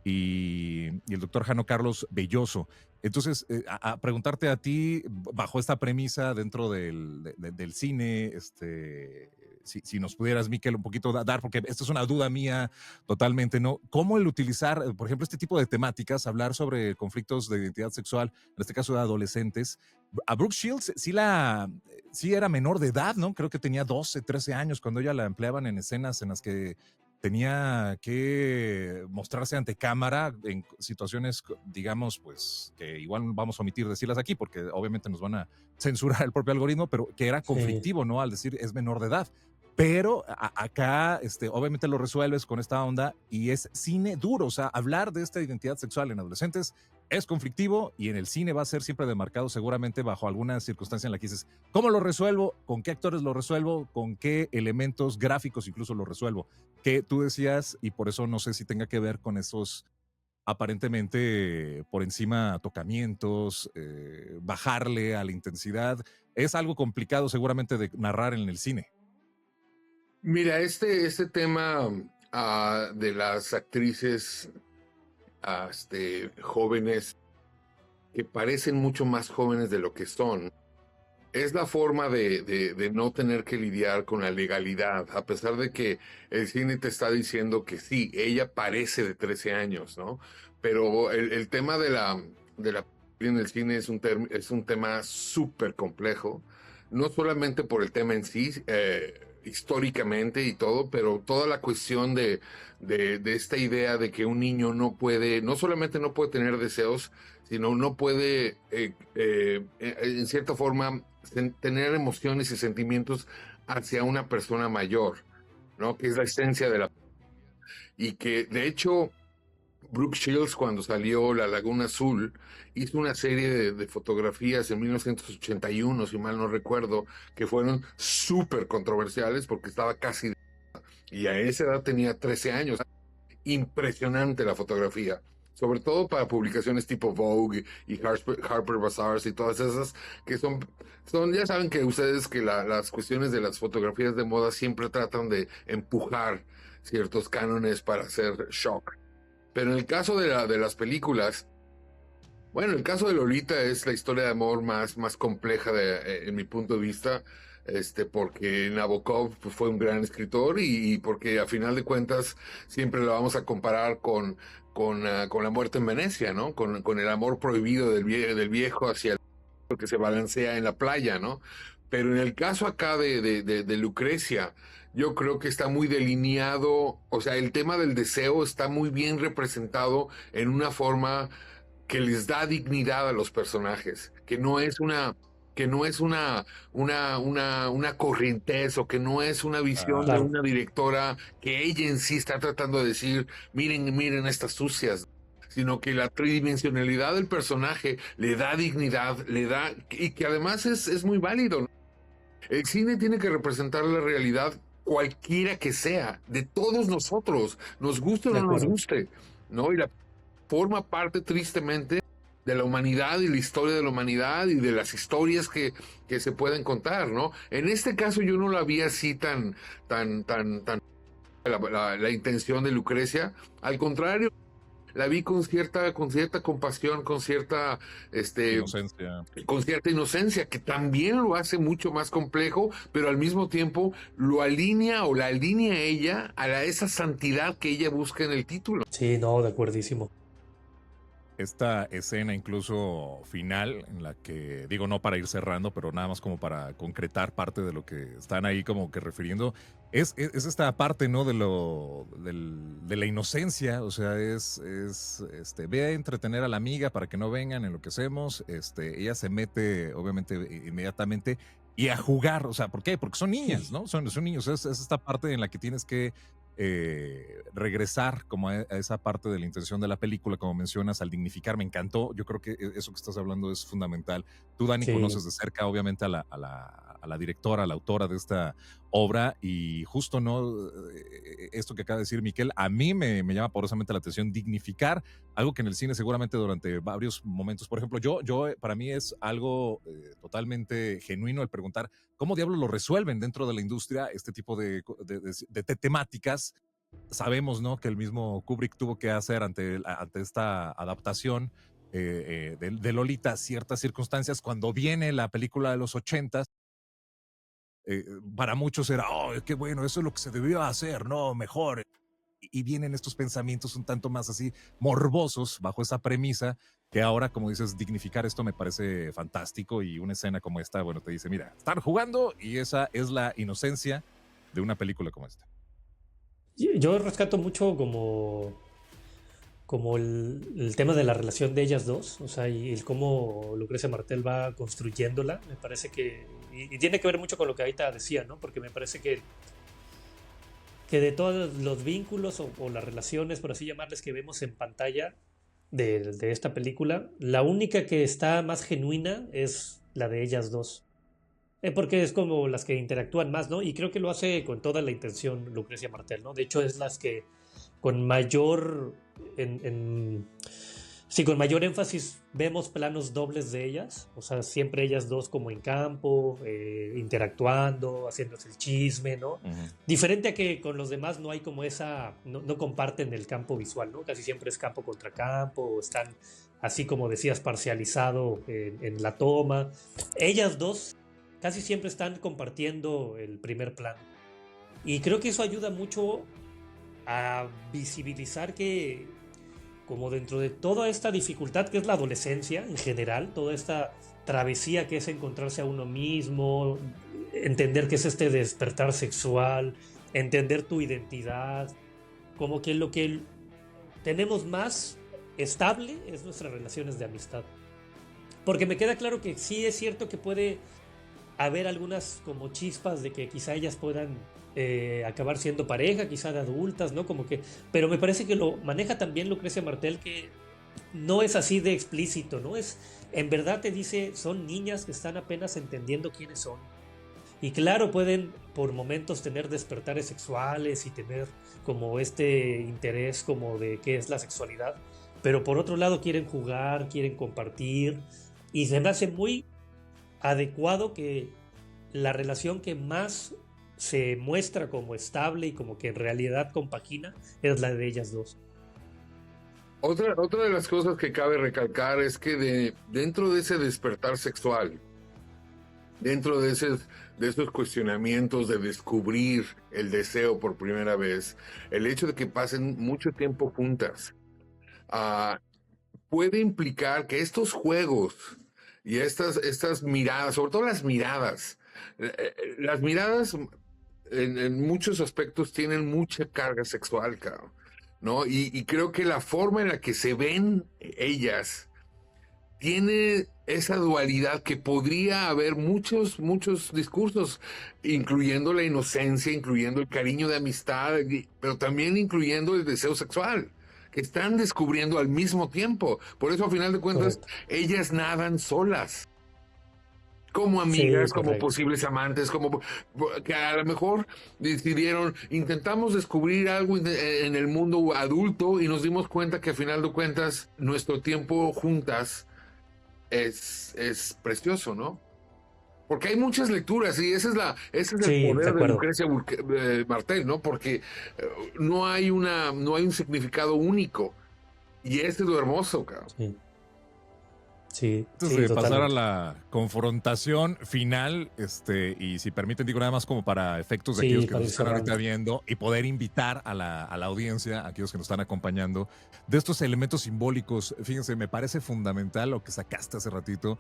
y el doctor Jano Carlos Belloso. Entonces, a preguntarte a ti, bajo esta premisa dentro del cine, si nos pudieras, Miquel, un poquito dar, porque esta es una duda mía totalmente, ¿no? ¿Cómo el utilizar, por ejemplo, este tipo de temáticas, hablar sobre conflictos de identidad sexual, en este caso de adolescentes? A Brooke Shields sí era menor de edad, ¿no? Creo que tenía 12, 13 años cuando ella la empleaban en escenas en las que tenía que mostrarse ante cámara en situaciones, digamos, pues que igual vamos a omitir decirlas aquí porque obviamente nos van a censurar el propio algoritmo, pero que era
Sí.
conflictivo, ¿no? Al decir es menor de edad. Pero acá, obviamente lo resuelves con esta onda y es cine duro. O sea, hablar de esta identidad sexual en adolescentes es conflictivo y en el cine va a ser siempre demarcado seguramente bajo alguna circunstancia en la que dices, ¿cómo lo resuelvo? ¿Con qué actores lo resuelvo? ¿Con qué elementos gráficos incluso lo resuelvo? Que tú decías, y por eso no sé si tenga que ver con esos aparentemente por encima tocamientos, bajarle a la intensidad. Es algo complicado seguramente de narrar en el cine.
Mira, este tema de las actrices jóvenes que parecen mucho más jóvenes de lo que son, es la forma de no tener que lidiar con la legalidad, a pesar de que el cine te está diciendo que sí, ella parece de 13 años, ¿no? Pero el tema de la en el cine es un tema súper complejo, no solamente por el tema en sí, históricamente y todo, pero toda la cuestión de esta idea de que un niño no solamente no puede tener deseos, sino no puede, en cierta forma, tener emociones y sentimientos hacia una persona mayor, ¿no? Que es la esencia de la... Y que, de hecho, Brooke Shields, cuando salió La Laguna Azul, hizo una serie de fotografías en 1981, si mal no recuerdo, que fueron súper controversiales porque estaba casi... Y a esa edad tenía 13 años. Impresionante la fotografía. sobre todo para publicaciones tipo Vogue y Harper Bazaar y todas esas, que ya saben que ustedes que las cuestiones de las fotografías de moda siempre tratan de empujar ciertos cánones para hacer shock. Pero en el caso de las películas, bueno, el caso de Lolita es la historia de amor más compleja en mi punto de vista, porque Nabokov pues, fue un gran escritor y porque a final de cuentas siempre lo vamos a comparar con la muerte en Venecia, ¿no? Con el amor prohibido del viejo hacia el que se balancea en la playa, ¿no? Pero en el caso acá de Lucrecia, yo creo que está muy delineado, o sea, el tema del deseo está muy bien representado en una forma que les da dignidad a los personajes, que no es una corrientez o que no es una visión de
Claro.
una directora que ella en sí está tratando de decir, miren estas sucias, sino que la tridimensionalidad del personaje le da dignidad, y que además es muy válido, ¿no? El cine tiene que representar la realidad cualquiera que sea, de todos nosotros, nos guste o
De
no nos
acuerdo.
guste, ¿no? Y la forma parte tristemente de la humanidad y la historia de la humanidad y de las historias que se pueden contar, ¿no? En este caso yo no la vi así tan la intención de Lucrecia, al contrario, la vi con cierta compasión,
Inocencia.
con cierta inocencia, que también lo hace mucho más complejo, pero al mismo tiempo lo alinea o la alinea ella a esa santidad que ella busca en el título.
Sí, no, de acuerdísimo.
Esta escena incluso final en la que, digo, no para ir cerrando, pero nada más como para concretar parte de lo que están ahí como que refiriendo, es esta parte, ¿no? De la inocencia, o sea, ve a entretener a la amiga para que no vengan, enloquecemos, ella se mete, obviamente, inmediatamente, y a jugar, o sea, ¿por qué? Porque son niñas, ¿no? Son niños, es esta parte en la que tienes que regresar como a esa parte de la intención de la película, como mencionas, al dignificar, me encantó. Yo creo que eso que estás hablando es fundamental. Tú, Dani,
Sí.
conoces de cerca, obviamente, a la directora, a la autora de esta obra, y justo no esto que acaba de decir Miquel, a mí me llama poderosamente la atención dignificar algo que en el cine seguramente durante varios momentos, por ejemplo, para mí es algo totalmente genuino el preguntar cómo diablos lo resuelven dentro de la industria este tipo de temáticas. Sabemos, ¿no?, que el mismo Kubrick tuvo que hacer ante esta adaptación de Lolita ciertas circunstancias. Cuando viene la película de los 80, para muchos era, oh, qué bueno, eso es lo que se debió hacer, no, mejor. Y vienen estos pensamientos un tanto más así morbosos bajo esa premisa, que ahora, como dices, dignificar esto me parece fantástico, y una escena como esta, bueno, te dice, mira, están jugando y esa es la inocencia de una película como esta.
Yo rescato mucho como el tema de la relación de ellas dos, o sea, y el cómo Lucrecia Martel va construyéndola, me parece que, y tiene que ver mucho con lo que ahorita decía, ¿no? Porque me parece que de todos los vínculos o las relaciones, por así llamarles, que vemos en pantalla de esta película, la única que está más genuina es la de ellas dos. Porque es como las que interactúan más, ¿no? Y creo que lo hace con toda la intención Lucrecia Martel, ¿no? De hecho, es las que con mayor. Sí, con mayor énfasis vemos planos dobles de ellas. O sea, siempre ellas dos como en campo, interactuando, haciéndose el chisme, ¿no?
Uh-huh.
Diferente a que con los demás no hay como esa. No comparten el campo visual, ¿no? Casi siempre es campo contra campo, o están, así como decías, parcializado en la toma. Ellas dos casi siempre están compartiendo el primer plano. Y creo que eso ayuda mucho a visibilizar que, como dentro de toda esta dificultad que es la adolescencia en general, toda esta travesía que es encontrarse a uno mismo, entender qué es este despertar sexual, entender tu identidad, como que lo que tenemos más estable es nuestras relaciones de amistad. Porque me queda claro que sí es cierto que puede haber algunas como chispas de que quizá ellas puedan acabar siendo pareja, quizá de adultas, ¿no? Como que, pero me parece que lo maneja también Lucrecia Martel, que no es así de explícito, ¿no? Es, en verdad te dice, son niñas que están apenas entendiendo quiénes son. Y claro, pueden por momentos tener despertares sexuales y tener como este interés como de qué es la sexualidad, pero por otro lado quieren jugar, quieren compartir, y se me hace muy adecuado que la relación que más se muestra como estable y como que en realidad compagina es la de ellas dos.
Otra de las cosas que cabe recalcar es que dentro de ese despertar sexual, dentro de esos cuestionamientos de descubrir el deseo por primera vez, el hecho de que pasen mucho tiempo juntas, puede implicar que estos juegos y estas miradas, sobre todo las miradas en muchos aspectos tienen mucha carga sexual, cabrón, ¿no? Y creo que la forma en la que se ven ellas tiene esa dualidad que podría haber muchos discursos, incluyendo la inocencia, incluyendo el cariño de amistad, pero también incluyendo el deseo sexual, que están descubriendo al mismo tiempo. Por eso, a final de cuentas,
Correcto.
ellas nadan solas, como amigas,
Sí,
como
correcto.
posibles amantes, como que a lo mejor decidieron, intentamos descubrir algo en el mundo adulto y nos dimos cuenta que a final de cuentas nuestro tiempo juntas es precioso, ¿no? Porque hay muchas lecturas y ese es el
Sí, de
poder de
acuerdo.
Lucrecia Martel, ¿no? Porque no hay un significado único y este es lo hermoso, cabrón.
Sí, sí,
Antes
sí,
de pasar a
totalmente.
la confrontación final, y si permiten, digo nada más como para efectos de aquellos
Sí,
que
para
nos
ir
están ahorita
cerrando.
viendo y poder invitar a la audiencia, a aquellos que nos están acompañando, de estos elementos simbólicos. Fíjense, me parece fundamental lo que sacaste hace ratito.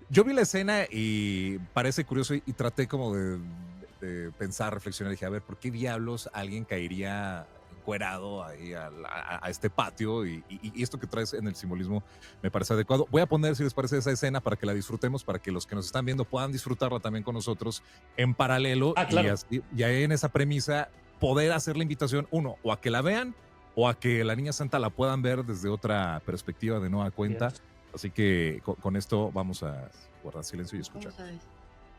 Yo vi la escena y parece curioso y traté como de pensar, reflexionar. Dije, a ver, ¿por qué diablos alguien caería encuerado ahí a este patio? Y esto que traes en el simbolismo me parece adecuado. Voy a poner, si les parece, esa escena para que la disfrutemos, para que los que nos están viendo puedan disfrutarla también con nosotros en paralelo
Ah,
y,
claro.
así, y ahí en esa premisa poder hacer la invitación, uno, o a que la vean o a que la Niña Santa la puedan ver desde otra perspectiva de nueva
Bien.
cuenta. Así que con esto vamos a guardar silencio y escuchar.
¿Cómo sabes?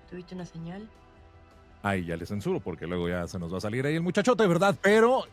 ¿Tuviste una señal?
Ay, ya le censuro porque luego ya se nos va a salir ahí el muchachote, ¿verdad? Pero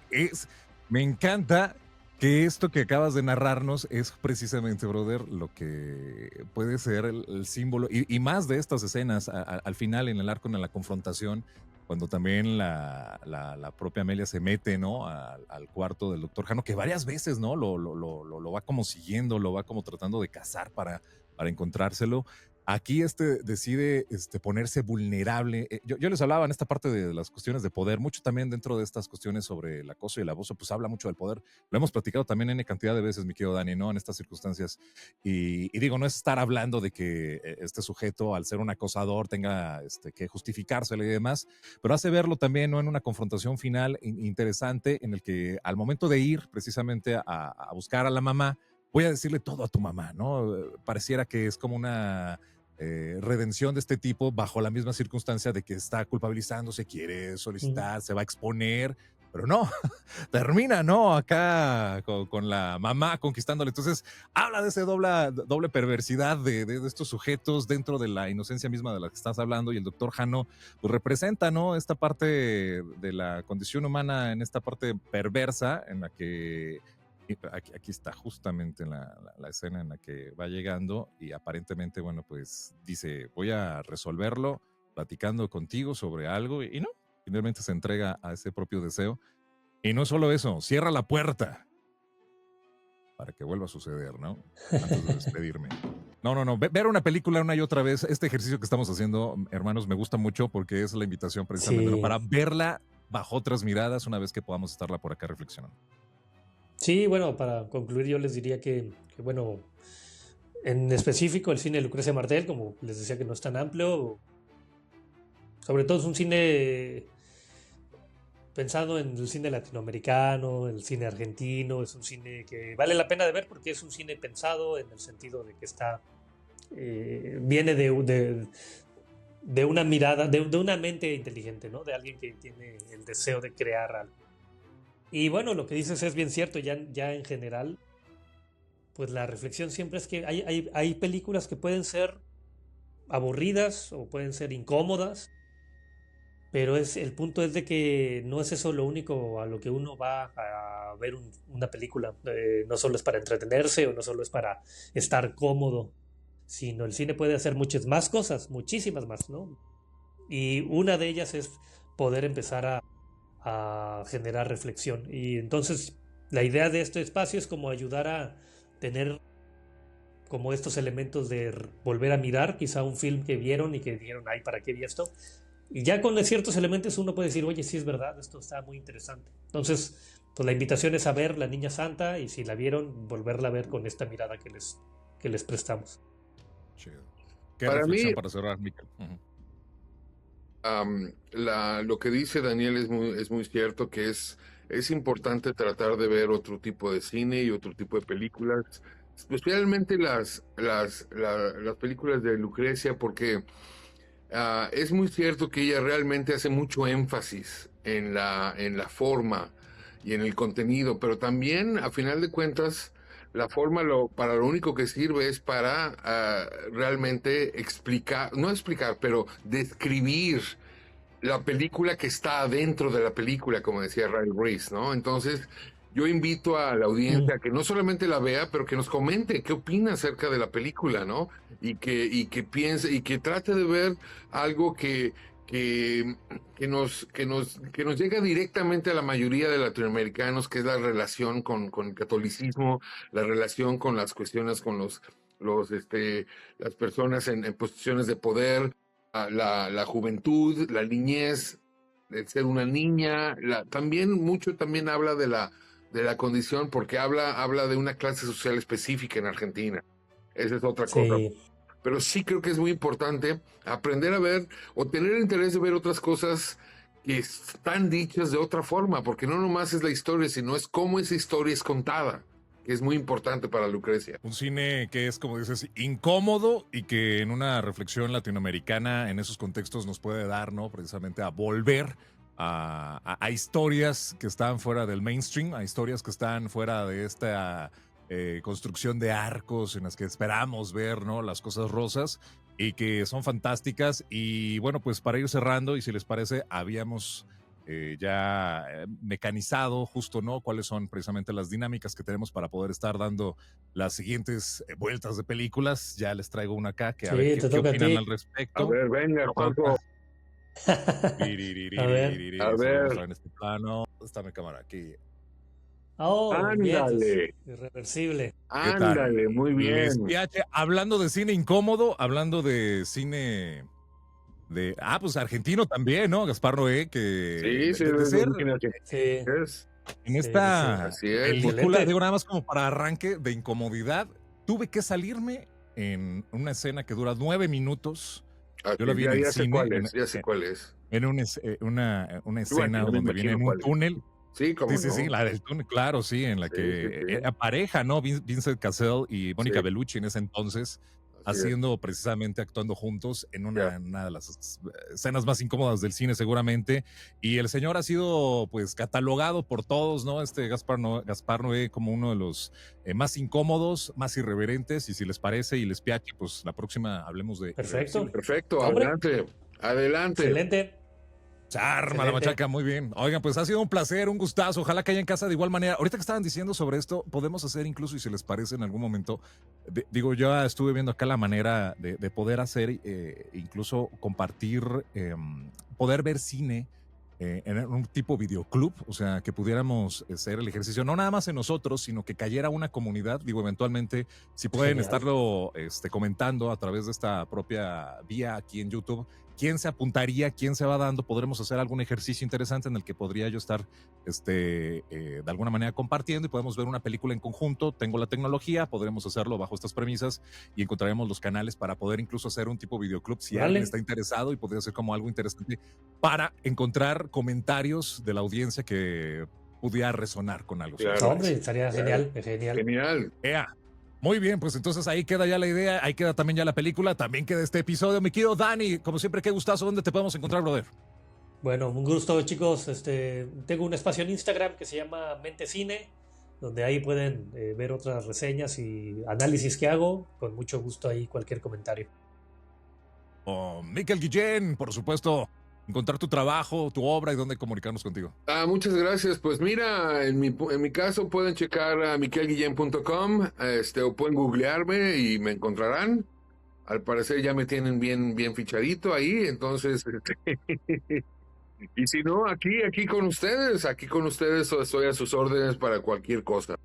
me encanta que esto que acabas de narrarnos es precisamente, brother, lo que puede ser el símbolo y más de estas escenas al final en el arco, en la confrontación, cuando también la propia Amelia se mete, ¿no? Al cuarto del doctor Jano, que varias veces, ¿no? Lo va como siguiendo, lo va como tratando de cazar para encontrárselo. Aquí decide ponerse vulnerable. Yo les hablaba en esta parte de las cuestiones de poder, mucho también dentro de estas cuestiones sobre el acoso y el abuso, pues habla mucho del poder. Lo hemos platicado también en cantidad de veces, mi querido Dani, ¿no? En estas circunstancias. Y digo, no es estar hablando de que este sujeto, al ser un acosador, tenga que justificárselo y demás, pero hace verlo también, ¿no? En una confrontación final interesante en el que al momento de ir precisamente a buscar a la mamá, voy a decirle todo a tu mamá, ¿no? Pareciera que es como una redención de este tipo bajo la misma circunstancia de que está culpabilizándose, quiere solicitar, se va a exponer, pero no, termina, ¿no? Acá con la mamá conquistándole. Entonces, habla de esa doble perversidad de estos sujetos dentro de la inocencia misma de la que estás hablando y el doctor Jano, pues representa, ¿no? Esta parte de la condición humana, en esta parte perversa en la que aquí está justamente en la escena en la que va llegando y aparentemente, bueno, pues dice, voy a resolverlo platicando contigo sobre algo y no, finalmente se entrega a ese propio deseo. Y no solo eso, cierra la puerta para que vuelva a suceder, ¿no? Antes de despedirme. No, ver una película una y otra vez, este ejercicio que estamos haciendo, hermanos, me gusta mucho porque es la invitación precisamente, ¿no?
Sí.
Para verla bajo otras miradas una vez que podamos estarla por acá reflexionando.
Sí, bueno, para concluir yo les diría bueno, en específico el cine de Lucrecia Martel, como les decía que no es tan amplio, sobre todo es un cine pensado en el cine latinoamericano, el cine argentino, es un cine que vale la pena de ver porque es un cine pensado en el sentido de que viene de una mirada, de una mente inteligente, ¿no? De alguien que tiene el deseo de crear algo. Y bueno, lo que dices es bien cierto, ya en general, pues la reflexión siempre es que hay películas que pueden ser aburridas o pueden ser incómodas, Pero el punto es de que no es eso lo único a lo que uno va a ver una película. No solo es para entretenerse o no solo es para estar cómodo, sino el cine puede hacer muchas más cosas, muchísimas más, ¿no? Y una de ellas es poder empezar a generar reflexión. Y entonces la idea de este espacio es como ayudar a tener como estos elementos de volver a mirar quizá un film que vieron y que dijeron, ay, ¿para qué vi esto? Y ya con ciertos elementos uno puede decir, oye, sí es verdad, esto está muy interesante. Entonces, pues la invitación es a ver La Niña Santa y si la vieron, volverla a ver con esta mirada que les prestamos.
Chido. ¿Qué
Para
reflexión
mí,
para cerrar, Miquel? Ujú.
lo que dice Daniel es muy cierto, que es importante tratar de ver otro tipo de cine y otro tipo de películas, especialmente las películas de Lucrecia, porque es muy cierto que ella realmente hace mucho énfasis en la forma y en el contenido, pero también, a final de cuentas, la forma para lo único que sirve es para realmente explicar, no explicar, pero describir la película que está adentro de la película, como decía Ray Reese, ¿no? Entonces, yo invito a la
Mm.
audiencia a que no solamente la vea, pero que nos comente qué opina acerca de la película, ¿no? Y que piense, y que trate de ver algo que, que nos llega directamente a la mayoría de latinoamericanos, que es la relación con el catolicismo, la relación con las cuestiones con las personas en posiciones de poder, la juventud, la niñez, el ser una niña, también mucho también habla de la condición, porque habla de una clase social específica en Argentina. Esa es otra cosa.
Sí,
Pero sí creo que es muy importante aprender a ver o tener el interés de ver otras cosas que están dichas de otra forma, porque no nomás es la historia, sino es cómo esa historia es contada, que es muy importante para Lucrecia.
Un cine que es, como dices, incómodo y que en una reflexión latinoamericana en esos contextos nos puede dar, ¿no? Precisamente a volver a historias que están fuera del mainstream, a historias que están fuera de esta construcción de arcos en las que esperamos ver, ¿no? Las cosas rosas y que son fantásticas. Y bueno, pues para ir cerrando, y si les parece, habíamos ya mecanizado justo, ¿no? Cuáles son precisamente las dinámicas que tenemos para poder estar dando las siguientes vueltas de películas. Ya les traigo una acá que a ver
sí,
qué,
te
qué
toca a
opinan
ti.
al
A
respecto.
ver, venga, Juanjo,
A ver.
a
Se lo vamos a
ver,
ver en este plano. Está mi cámara aquí.
Oh, bien,
ándale,
irreversible.
¿Qué tal?
ándale, muy
Les
bien.
PH, hablando de cine incómodo, hablando de cine pues argentino también, ¿no? Gaspar Noé, que
Sí, sí,
de ser
imagínate.
Sí,
Es,
en
sí, sí, sí.
esta
así es.
película,
Excelente.
digo nada más como para arranque de incomodidad, tuve que salirme en una escena que dura 9 minutos. Yo la vi en el
Ya sé
cine,
cuál es, ya sé cuál es.
en una
Bueno,
escena
yo me
donde viene
imagino
en un
cuál es.
túnel.
Sí,
Sí,
cómo
sí, sí,
no.
la del túnel, claro, sí, en la
Sí, sí,
que
sí.
era pareja, ¿no? Vincent Cassel y
Sí,
Mónica Bellucci en ese entonces,
así es.
haciendo precisamente, actuando juntos en
Ya.
una de las escenas más incómodas del cine seguramente. Y el señor ha sido pues catalogado por todos, ¿no? Gaspar Noé como uno de los más incómodos, más irreverentes. Y si les parece y les piache, pues la próxima hablemos de
Perfecto.
irreversible.
Perfecto,
Hombre,
adelante. Adelante.
excelente.
Se arma la
Excelente.
machaca, muy bien. Oigan, pues ha sido un placer, un gustazo. Ojalá que haya en casa de igual manera. Ahorita que estaban diciendo sobre esto, podemos hacer incluso, y si les parece en algún momento, digo, yo estuve viendo acá la manera de poder hacer, incluso compartir, poder ver cine en un tipo videoclub, o sea, que pudiéramos hacer el ejercicio, no nada más en nosotros, sino que cayera una comunidad. Digo, eventualmente, si pueden
Genial.
estarlo comentando a través de esta propia vía aquí en YouTube, quién se apuntaría, quién se va dando, podremos hacer algún ejercicio interesante en el que podría yo estar de alguna manera compartiendo y podemos ver una película en conjunto. Tengo la tecnología, podremos hacerlo bajo estas premisas y encontraremos los canales para poder incluso hacer un tipo videoclub si alguien
Vale.
está interesado, y podría ser como algo interesante para encontrar comentarios de la audiencia que pudiera resonar con algo.
Claro.
Hombre, estaría
Claro.
genial, genial.
Genial.
Muy bien, pues entonces ahí queda ya la idea, ahí queda también ya la película, también queda este episodio. Mi querido Dani, como siempre, qué gustazo. ¿Dónde te podemos encontrar, brother?
Bueno, un gusto, chicos. Tengo un espacio en Instagram que se llama Mente Cine, donde ahí pueden ver otras reseñas y análisis que hago. Con mucho gusto ahí cualquier comentario.
Miquel Guillén, por supuesto, encontrar tu trabajo, tu obra y dónde comunicarnos contigo.
Muchas gracias. Pues mira, en mi caso pueden checar a miquelguillén.com, o pueden googlearme y me encontrarán. Al parecer ya me tienen bien fichadito ahí, entonces, y si no, aquí con ustedes, estoy a sus órdenes para cualquier cosa.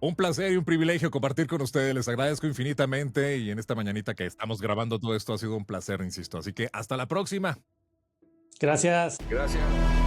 Un placer y un privilegio compartir con ustedes. Les agradezco infinitamente y en esta mañanita que estamos grabando todo esto ha sido un placer, insisto. Así que hasta la próxima.
Gracias.
Gracias.